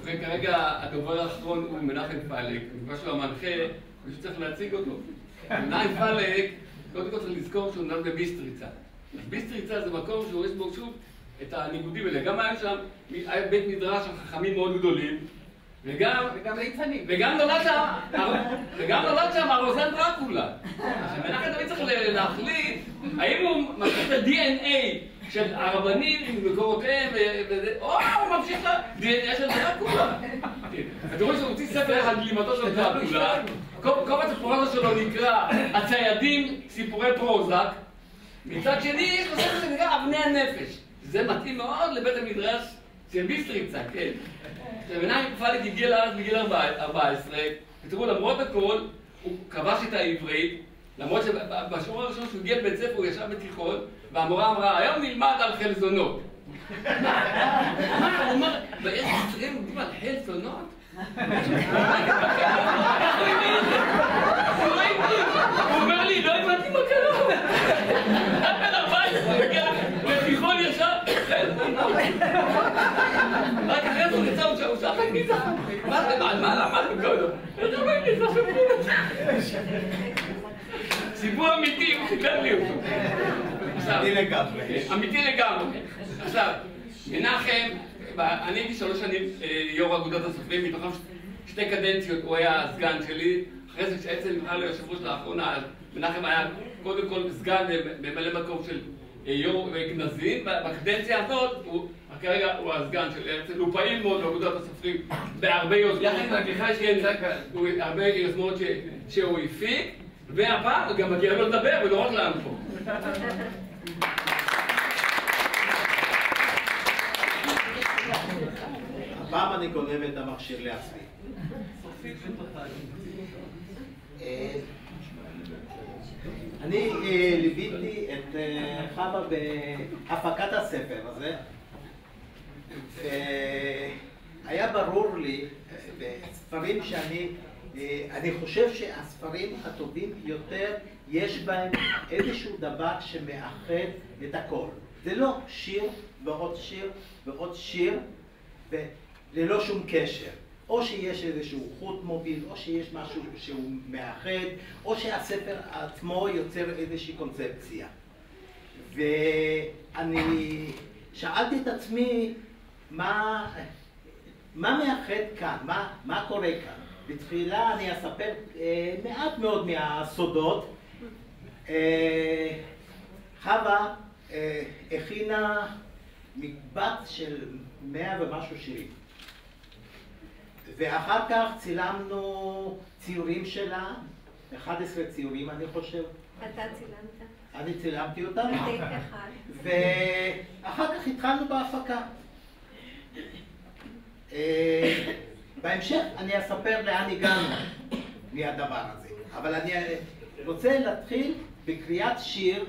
וכרגע הדובר האחרון הוא מנחם פלק, מכיוון שהוא המנחה, מישהו צריך להציג אותו. מנחם פלק, קודם כל צריך לזכור שהוא נולד בביסטריצה. אז ביסטריצה זה מקום שהוא יש בו שוב את הניגודים האלה. גם היה שם, היה בית מדרש של חכמים מאוד גדולים, וגם נולד שם הרוזן דרקולה. עכשיו מנחם תמיד צריך להחליט האם הוא ממשיך את ה-DNA של הרבנים עם מקורותיהם, או הוא ממשיך את ה-DNA של דרקולה. אתם רואים שהוא הוציא ספר על גלימתו של דרקולה, קובץ הפרוזה שלו נקרא הציידים סיפורי פרוזק, מצד שני יש לו ספר שנקרא אבני הנפש. זה מתאים מאוד לבית המדרש של ביסטריצה, כן. מנחם פלק הגיע לארץ בגיל 14, ותראו, למרות הכל, הוא כבש את העברית, למרות שבשיעור הראשון שהוא הגיע לבית ספר הוא ישב בתיכון, והמורה אמרה, היום נלמד על חלזונות. מה? הוא אומר, באיזה מצרים לומדים על חלזונות? הוא אומר לי, לא הבנתי מה קרה. עד בן 14, הוא הגיע לתיכון ישב, רק אחרי זה הוא נצא, הוא שחק ניצח. מה זה? מה למדנו קודם? איך הוא ניצח? סיפור אמיתי, הוא סיפר לי אותו. אמיתי לגמרי. אמיתי לגמרי. עכשיו, מנחם, אני הייתי 3 שנים יו"ר אגודת הסופרים, מתוכם 2 קדנציות, הוא היה הסגן שלי. אחרי זה כשאצ"ל נבחר ליושב ראש לאחרונה, מנחם היה קודם כל סגן ממלא מקום של יו"ר גנזים. בקדנציה הזאת, כרגע הוא הסגן של הרצל, הוא פעיל מאוד באגודת הסופרים בהרבה יוזמות. הרבה יוזמות שהוא הפיק, והפעם גם מגיע לו לדבר ולא רק לנו פה. הפעם אני גונב את המכשיר לעצמי. אני ליוויתי את חווה בהפקת הספר הזה. היה ברור לי בספרים אני חושב שהספרים הטובים יותר יש בהם איזשהו דבר שמאחד את הכל. זה לא שיר ועוד שיר ועוד שיר וללא שום קשר. או שיש איזשהו חוט מוביל, או שיש משהו שהוא מאחד, או שהספר עצמו יוצר איזושהי קונספציה. ואני שאלתי את עצמי מה מאחד כאן, מה קורה כאן. בתחילה אני אספר מעט מאוד מהסודות. חווה הכינה מקבץ של 100 ומשהו שירים. ואחר כך צילמנו ציורים שלה, 11 ציורים אני חושב. אתה צילמת? אני צילמתי אותם. בתיק אחד. ואחר כך התחלנו בהפקה. בהמשך אני אספר לאן הגענו מהדבר הזה. אבל אני רוצה להתחיל בקריאת שיר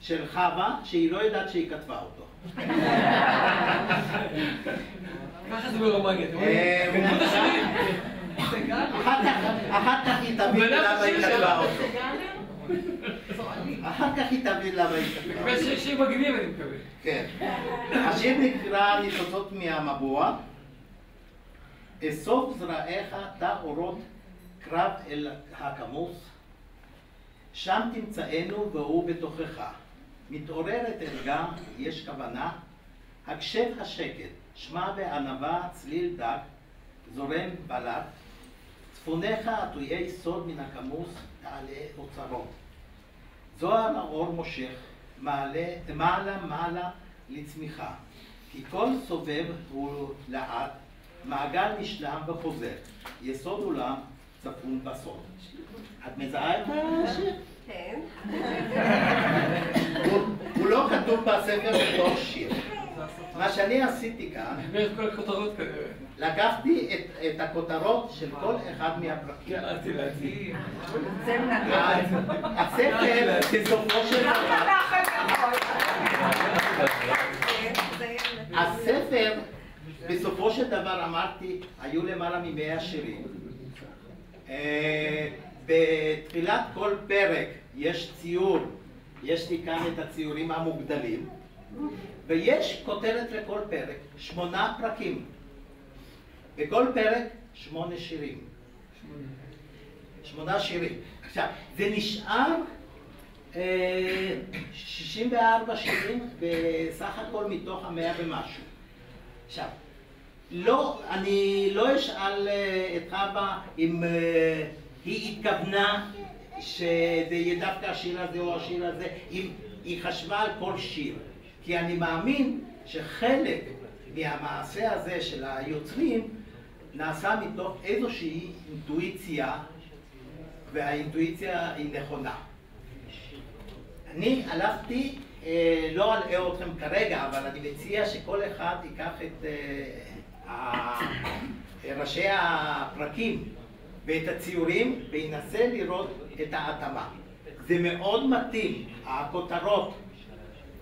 של חווה, שהיא לא יודעת שהיא כתבה אותו. ככה זה ברומניה, אתה אחר כך היא תבין למה היא כתבה אותו. אחר כך היא תבין למה היא כתבה אותו. זה שיר מגניב אני מקווה. כן. השיר נקרא ניצוצות מהמבוע. אסוף זרעיך תא אורות קרב אל הכמוס. שם תמצאנו והוא בתוכך. מתעוררת ערגה, יש כוונה. הקשב השקט, שמע בענווה צליל דק, זורם בלט. צפוניך עטויי סוד מן הכמוס, תעלה אוצרות. זוהר האור מושך, מעלה לצמיחה. כי כל סובב הוא לאט, מעגל נשלם וחוזר. יסוד עולם צפון בסוד. את מזהה את השיר? כן. הוא לא כתוב בספר בתור שיר. מה שאני עשיתי כאן, כל הכותרות כנראה. לקחתי את הכותרות של כל אחד מהפרקים. זה מנהל. הספר בסופו של דבר, הספר בסופו של דבר אמרתי, היו למעלה מ100 שירים. בתחילת כל פרק יש ציור, יש לי כאן את הציורים המוגדלים, ויש כותרת לכל פרק, 8 פרקים. בכל פרק 8 שירים. 8 שירים. עכשיו, זה נשאר 64 שירים בסך הכל מתוך 100 ומשהו. עכשיו, אני לא אשאל את חווה אם היא התכוונה שזה יהיה דווקא השיר הזה או השיר הזה, אם היא חשבה על כל שיר. כי אני מאמין שחלק מהמעשה הזה של היוצרים נעשה מתוך איזושהי אינטואיציה, והאינטואיציה היא נכונה. אני הלכתי, לא אלאה אתכם כרגע, אבל אני מציע שכל אחד ייקח את ראשי הפרקים ואת הציורים וינסה לראות את ההתאמה. זה מאוד מתאים, הכותרות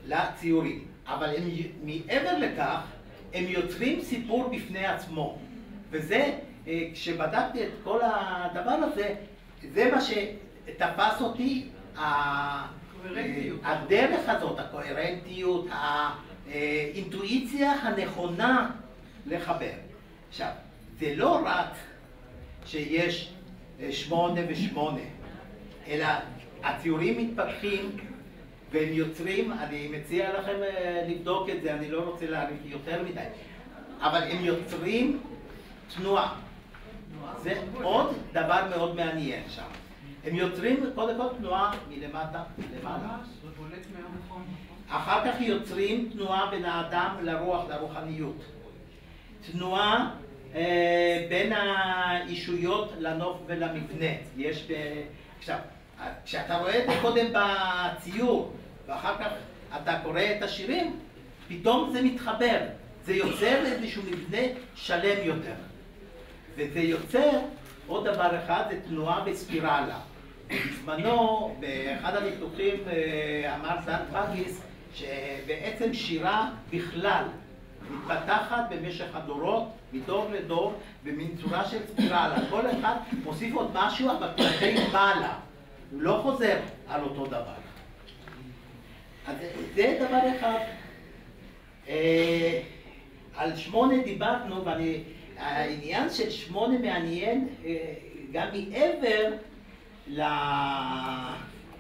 לציורים, אבל מעבר לכך הם יוצרים סיפור בפני עצמו. וזה, כשבדקתי את כל הדבר הזה, זה מה שתפס אותי, הדרך הזאת, הקוהרנטיות, האינטואיציה הנכונה לחבר. עכשיו, זה לא רק שיש 8 ו8, אלא הציורים מתפתחים והם יוצרים, אני מציע לכם לבדוק את זה, אני לא רוצה להאריך יותר מדי, אבל הם יוצרים תנועה. זה עוד דבר מאוד מעניין שם. הם יוצרים קודם כל תנועה מלמטה למעלה. אחר כך יוצרים תנועה בין האדם לרוח, לרוחניות. תנועה בין האישויות לנוף ולמבנה. עכשיו, כשאתה רואה את זה קודם בציור, ואחר כך אתה קורא את השירים, פתאום זה מתחבר. זה יוצר איזשהו מבנה שלם יותר. וזה יוצר עוד דבר אחד, זה תנועה בספירלה. בזמנו, באחד הניתוחים אמר דן טרגיס, שבעצם שירה בכלל מתפתחת במשך הדורות, מדור לדור, במין צורה של ספירלה. כל אחד מוסיף עוד משהו, אבל כלפי מעלה. הוא לא חוזר על אותו דבר. אז זה דבר אחד. על 8 דיברנו, והעניין של 8 מעניין גם מעבר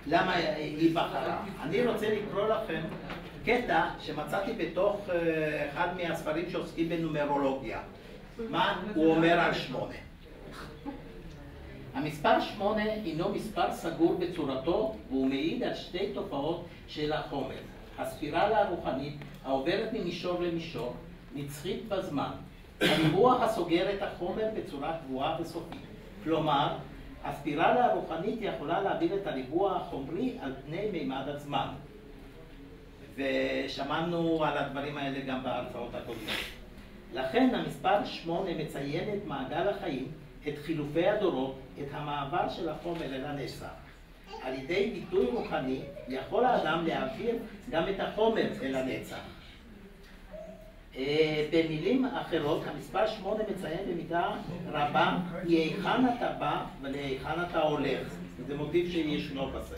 למה היא בחרה. אני רוצה לקרוא לכם קטע שמצאתי בתוך אחד מהספרים שעוסקים בנומרולוגיה. מה הוא אומר על 8? המספר 8 הינו מספר סגור בצורתו, והוא מעיד על 2 תופעות של החומר. הספירלה הרוחנית העוברת ממישור למישור, נצחית בזמן. הריבוע הסוגר את החומר בצורה קבועה וסופית. כלומר, הספירלה הרוחנית יכולה להעביר את הריבוע החומרי על פני מימד הזמן. ושמענו על הדברים האלה גם בהרצאות הקודמות. לכן המספר 8 מציין את מעגל החיים, את חילופי הדורות, את המעבר של החומר אל הנצח. על ידי ביטוי רוחני יכול האדם להעביר גם את החומר אל הנצח. במילים אחרות, המספר 8 מציין במידה רבה להיכן אתה בא ולהיכן אתה הולך. זה מוטיב שישנו בספר,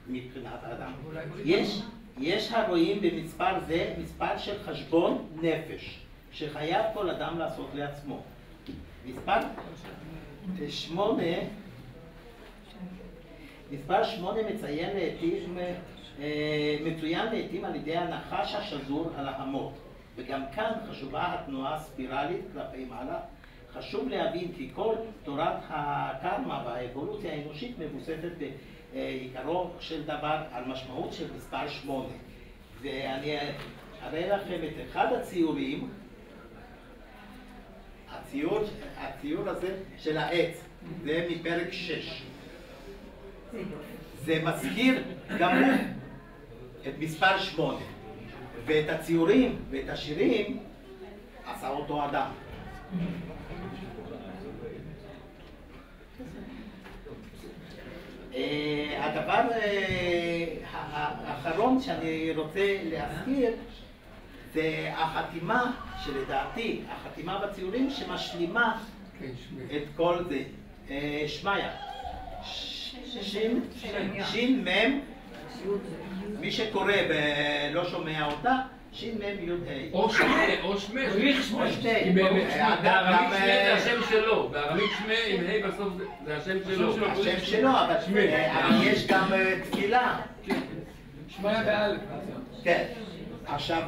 מבחינת האדם. יש הרואים במספר זה מספר של חשבון נפש, שחייב כל אדם לעשות לעצמו. מספר 8 מצוין לעתים על ידי הנחש השזור על ההמות. וגם כאן חשובה התנועה הספירלית כלפי מעלה. חשוב להבין כי כל תורת הקרמה והאבולוציה האנושית מבוססת בעיקרו של דבר על משמעות של מספר 8. ואני אראה לכם את אחד הציורים, הציור הזה של העץ, זה מפרק 6. זה מזכיר גם הוא את מספר 8. ואת הציורים ואת השירים עשה אותו אדם. הדבר האחרון שאני רוצה להזכיר זה החתימה שלדעתי, החתימה בציורים שמשלימה את כל זה. שמיה. שין מם מי שקורא ולא שומע אותה, ש"מ-י"ה. או שמה, או שמה. או שתי. בארמית שמה זה השם שלו. בארמית שמה עם ה' בסוף זה השם שלו. השם שלו, אבל יש גם תפילה. שמע באלף. כן. עכשיו,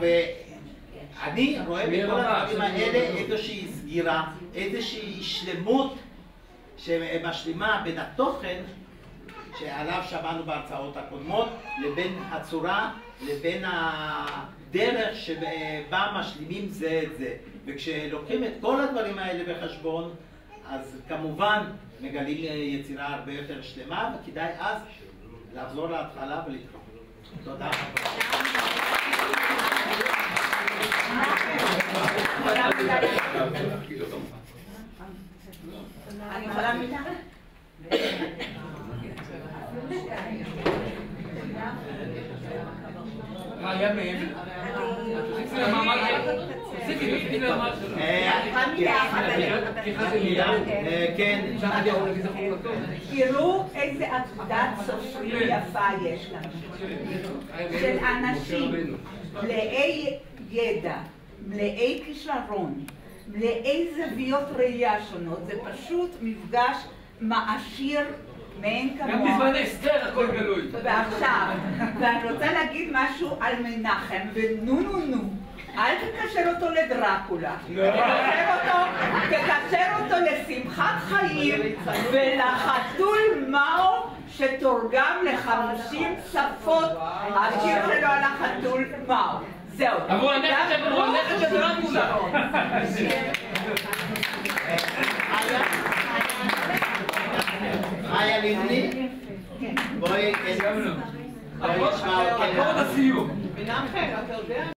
אני רואה בכל הדברים האלה איזושהי סגירה, איזושהי שלמות שמשלימה בין התוכן שעליו שמענו בהרצאות הקודמות לבין הצורה, לבין הדרך שבה משלימים זה את זה. וכשלוקחים את כל הדברים האלה בחשבון, אז כמובן מגלים יצירה הרבה יותר שלמה, וכדאי אז לחזור להתחלה ולקרוא. תודה רבה. אני יכולה מילה? היה מהם. כן. תראו איזה עבודת סופרים יפה יש לנו. של אנשים מלאי ידע, מלאי כישרון, מלאי זוויות ראייה שונות. זה פשוט מפגש מעשיר מאין כמוה. גם בזמן אסתר הכל גלוי. ועכשיו, ואני רוצה להגיד משהו על מנחם, ונו נו נו, אל תקשר אותו לדרקולה, תקשר אותו לשמחת חיים ולחתול מאו שתורגם ל50 שפות, השיר שלו על החתול מאו. זהו. אבל הוא הנכד של דרקולה. חיה לבני? בואי נשמע עוד הכל בסיום. מנחם, אתה יודע